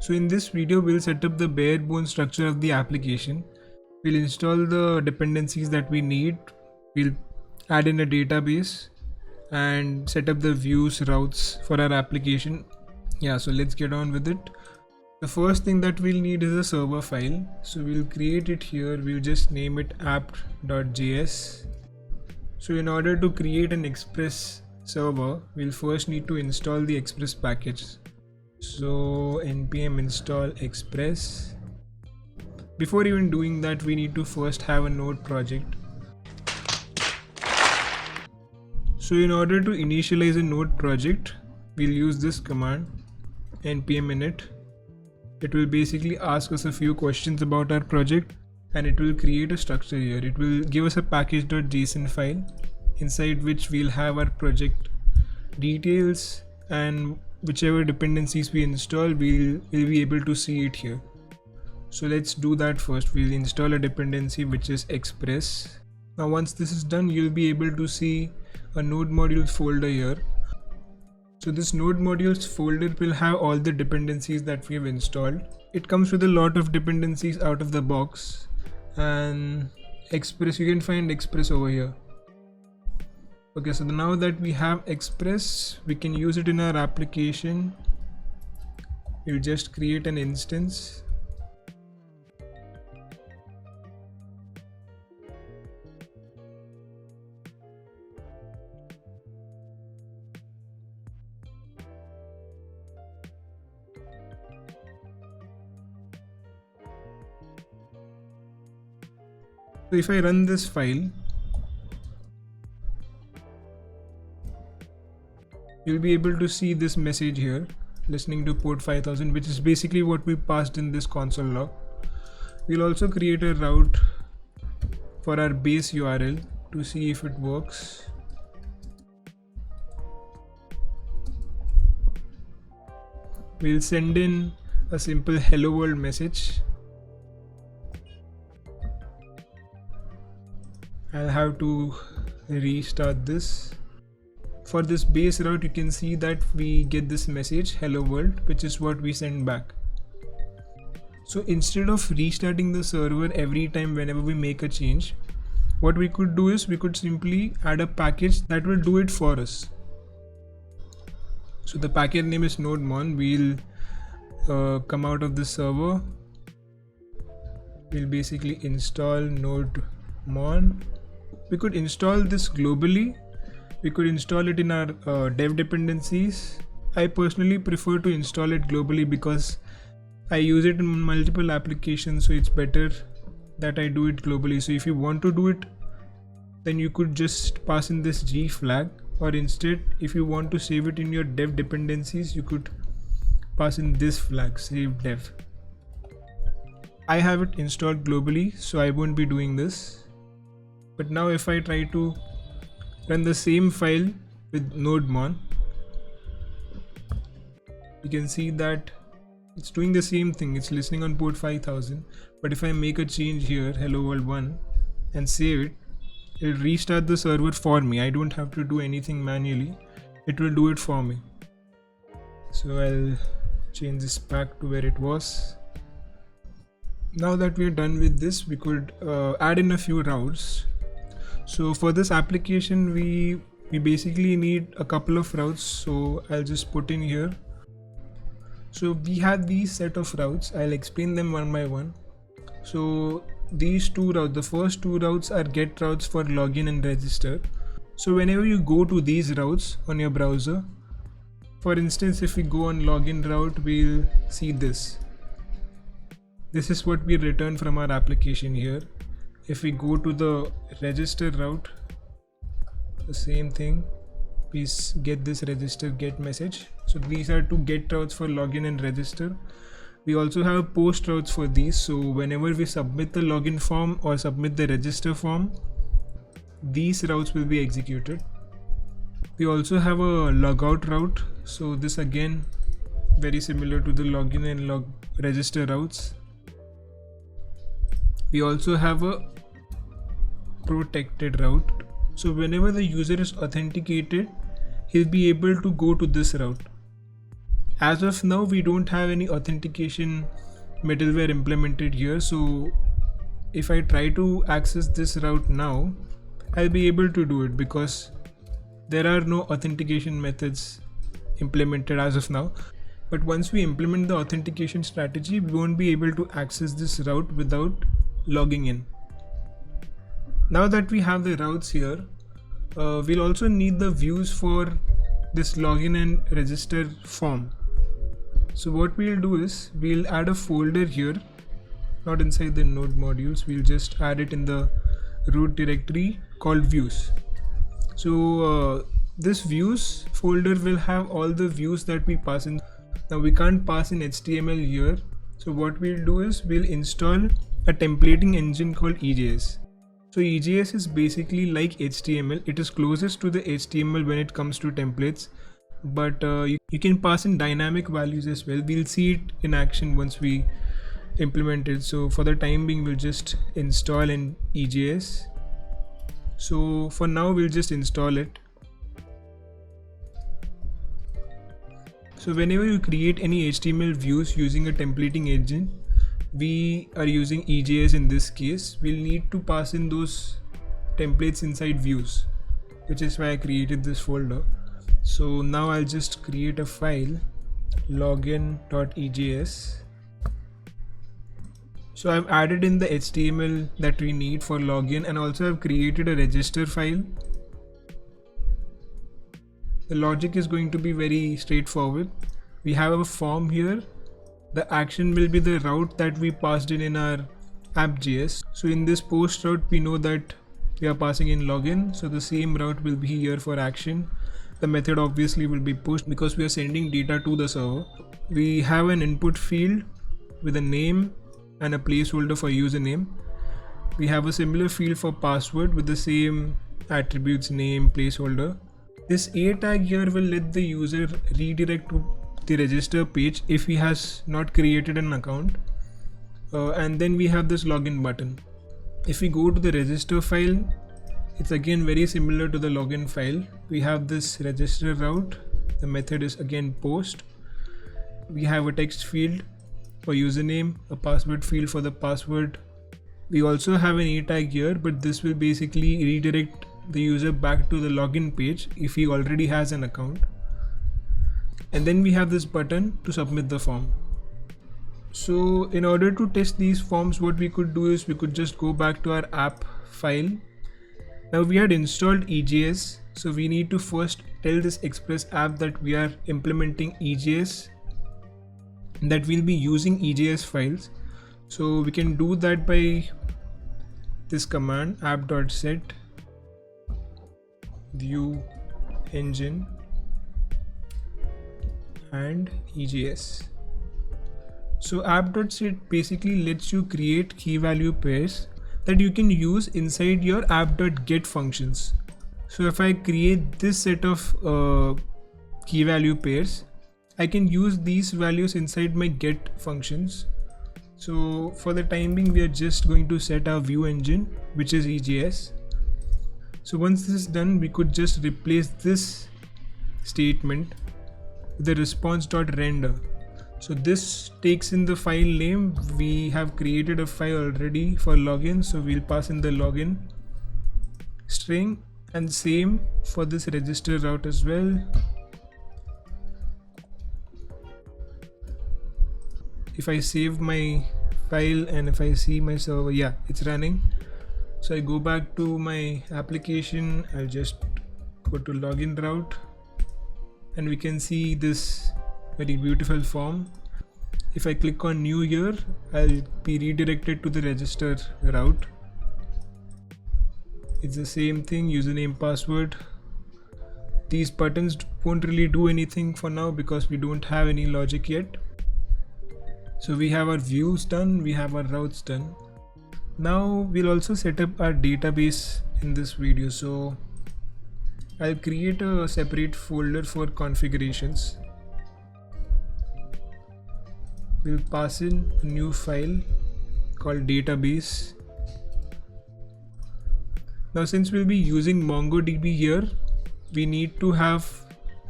So in this video, we'll set up the bare bones structure of the application. We'll install the dependencies that we need. We'll add in a database and set up the views routes for our application. Yeah, so let's get on with it. The first thing that we'll need is a server file. So we'll create it here. We'll just name it app.js. So in order to create an Express server, we'll first need to install the Express package. So npm install Express. Before even doing that, we need to first have a node project. So in order to initialize a node project, we'll use this command npm init. It will basically ask us a few questions about our project and it will create a structure here. It will give us a package.json file inside which we'll have our project details, and whichever dependencies we install, we'll be able to see it here. So let's do that first. We'll install a dependency which is Express. Now once this is done, you'll be able to see a node modules folder here. So this node modules folder will have all the dependencies that we have installed. It comes with a lot of dependencies out of the box, and Express, you can find Express over here. Okay, so now that we have Express, we can use it in our application. We'll just create an instance. So if I run this file, you'll be able to see this message here, listening to port 5000, which is basically what we passed in this console log. We'll also create a route for our base URL to see if it works. We'll send in a simple hello world message. I'll have to restart this. For this base route, you can see that we get this message hello world, which is what we send back. So instead of restarting the server every time whenever we make a change, what we could do is we could simply add a package that will do it for us. So the package name is nodemon. We'll come out of the server. We'll basically install nodemon. We could install this globally. We could install it in our dev dependencies. I personally prefer to install it globally because I use it in multiple applications, so it's better that I do it globally. So if you want to do it, then you could just pass in this G flag, or instead, if you want to save it in your dev dependencies, you could pass in this flag, save dev. I have it installed globally, so I won't be doing this. But now if I try to run the same file with nodemon, you can see that it's doing the same thing. It's listening on port 5000. But if I make a change here, hello world 1, and save it, it'll restart the server for me. I don't have to do anything manually. It will do it for me. So I'll change this back to where it was. Now that we're done with this, we could add in a few routes. So for this application, we basically need a couple of routes. So I'll just put in here. So we have these set of routes. I'll explain them one by one. So these two routes, the first two routes are get routes for login and register. So whenever you go to these routes on your browser, for instance, if we go on login route, we'll see this. This is what we return from our application here. If we go to the register route, the same thing, we get this register get message. So these are two get routes for login and register. We also have post routes for these. So whenever we submit the login form or submit the register form, these routes will be executed. We also have a logout route. So this again, very similar to the login and register routes. We also have a protected route. So whenever the user is authenticated, he'll be able to go to this route. As of now, we don't have any authentication middleware implemented here, so if I try to access this route now, I'll be able to do it because there are no authentication methods implemented as of now. But once we implement the authentication strategy, we won't be able to access this route without logging in. Now that we have the routes here, we'll also need the views for this login and register form. So what we'll do is we'll add a folder here, not inside the node modules, we'll just add it in the root directory called views. So this views folder will have all the views that we pass in. Now we can't pass in HTML here, so what we'll do is we'll install a templating engine called EJS. So EJS is basically like HTML. It is closest to the HTML when it comes to templates, but you can pass in dynamic values as well. We'll see it in action once we implement it. So for the time being, we'll just install an EJS. So for now, we'll just install it. So whenever you create any HTML views using a templating engine, we are using EJS in this case, we'll need to pass in those templates inside views, which is why I created this folder. So now I'll just create a file, login.ejs. So I've added in the HTML that we need for login, and also I've created a register file. The logic is going to be very straightforward. We have a form here. The action will be the route that we passed in our app.js. So in this post route, we know that we are passing in login. So the same route will be here for action. The method obviously will be pushed because we are sending data to the server. We have an input field with a name and a placeholder for username. We have a similar field for password with the same attributes, name, placeholder. This A tag here will let the user redirect to the register page if he has not created an account. And then we have this login button. If we go to the register file, it's again very similar to the login file. We have this register route. The method is again post. We have a text field for username, a password field for the password. We also have an A tag here, but this will basically redirect the user back to the login page if he already has an account. And then we have this button to submit the form. So in order to test these forms, what we could do is we could just go back to our app file. Now we had installed EJS, so we need to first tell this Express app that we are implementing EJS, that we'll be using EJS files. So we can do that by this command app.set view engine and EJS. So app.set basically lets you create key value pairs that you can use inside your app.get functions. So if I create this set of key value pairs, I can use these values inside my get functions. So for the time being, we are just going to set our view engine, which is EJS. So once this is done, we could just replace this statement with the response.render. So this takes in the file name. We have created a file already for login, so we'll pass in the login string, and same for this register route as well. If I save my file and if I see my server, yeah, it's running. So I go back to my application, I'll just go to login route, and we can see this very beautiful form. If I click on new here, I'll be redirected to the register route. It's the same thing, username, password. These buttons won't really do anything for now because we don't have any logic yet. So we have our views done, we have our routes done. Now we'll also set up our database in this video. So I'll create a separate folder for configurations. We'll pass in a new file called database. Now since we'll be using MongoDB here, we need to have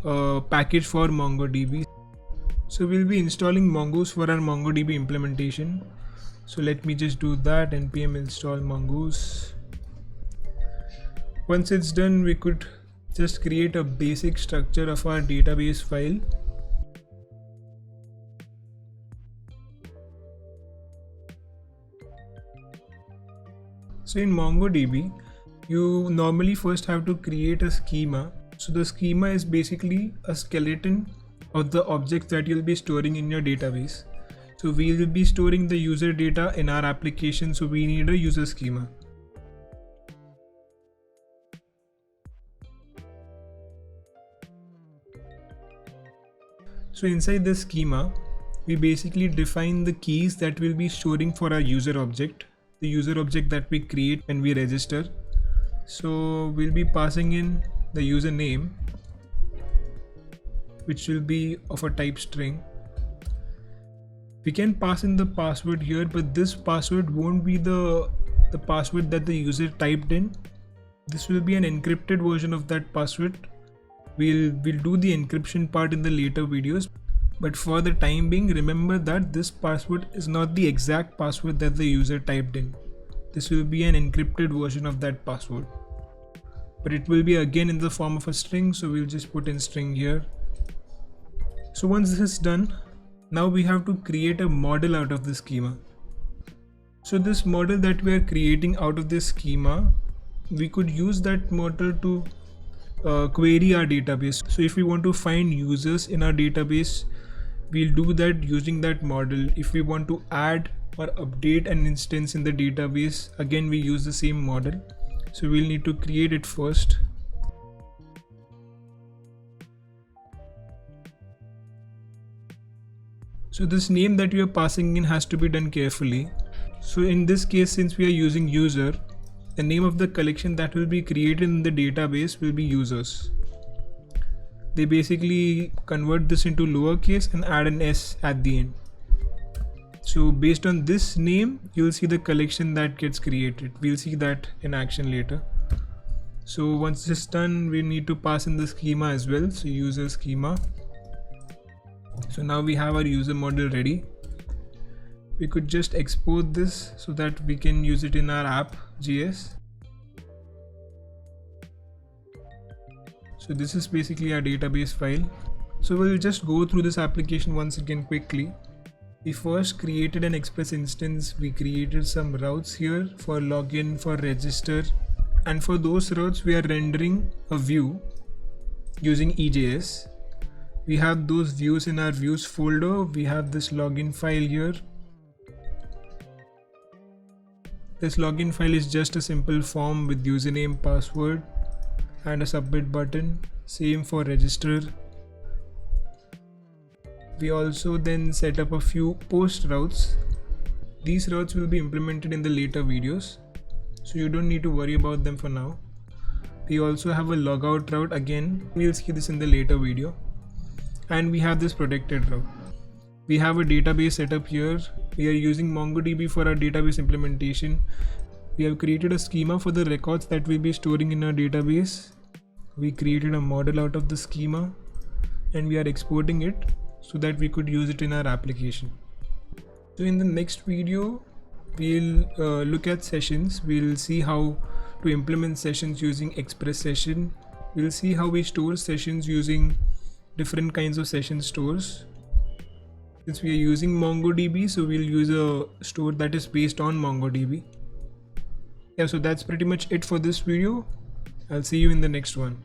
a package for MongoDB. So we'll be installing Mongoose for our MongoDB implementation. So let me just do that, npm install Mongoose. Once it's done, we could just create a basic structure of our database file. So in MongoDB, you normally first have to create a schema. So the schema is basically a skeleton of the objects that you'll be storing in your database. So we will be storing the user data in our application, so we need a user schema. So inside the schema, we basically define the keys that we'll be storing for our user object, the user object that we create when we register. So we'll be passing in the username, which will be of a type string. We can pass in the password here, but this password won't be the password that the user typed in. This will be an encrypted version of that password. We'll do the encryption part in the later videos, but for the time being, remember that this password is not the exact password that the user typed in. This will be an encrypted version of that password, but it will be again in the form of a string, so we'll just put in string here. So once this is done, now we have to create a model out of the schema. So this model that we are creating out of this schema, we could use that model to query our database. So if we want to find users in our database, we'll do that using that model. If we want to add or update an instance in the database, again we use the same model. So we'll need to create it first. So this name that we are passing in has to be done carefully. So in this case, since we are using user, the name of the collection that will be created in the database will be users. They basically convert this into lowercase and add an S at the end. So based on this name, you'll see the collection that gets created. We'll see that in action later. So once this is done, we need to pass in the schema as well. So user schema. So now we have our user model ready. We could just export this so that we can use it in our app.js. So this is basically our database file. So we'll just go through this application once again quickly. We first created an Express instance. We created some routes here for login, for register, and for those routes we are rendering a view using EJS. We have those views in our views folder. We have this login file here. This login file is just a simple form with username, password, and a submit button. Same for register. We also then set up a few post routes. These routes will be implemented in the later videos, so you don't need to worry about them for now. We also have a logout route. Again, we'll see this in the later video. And we have this protected route. We have a database setup here. We are using MongoDB for our database implementation. We have created a schema for the records that we'll be storing in our database. We created a model out of the schema and we are exporting it so that we could use it in our application. So in the next video, we'll look at sessions. We'll see how to implement sessions using Express session. We'll see how we store sessions using different kinds of session stores. Since we are using MongoDB, so we'll use a store that is based on MongoDB. Yeah, so that's pretty much it for this video. I'll see you in the next one.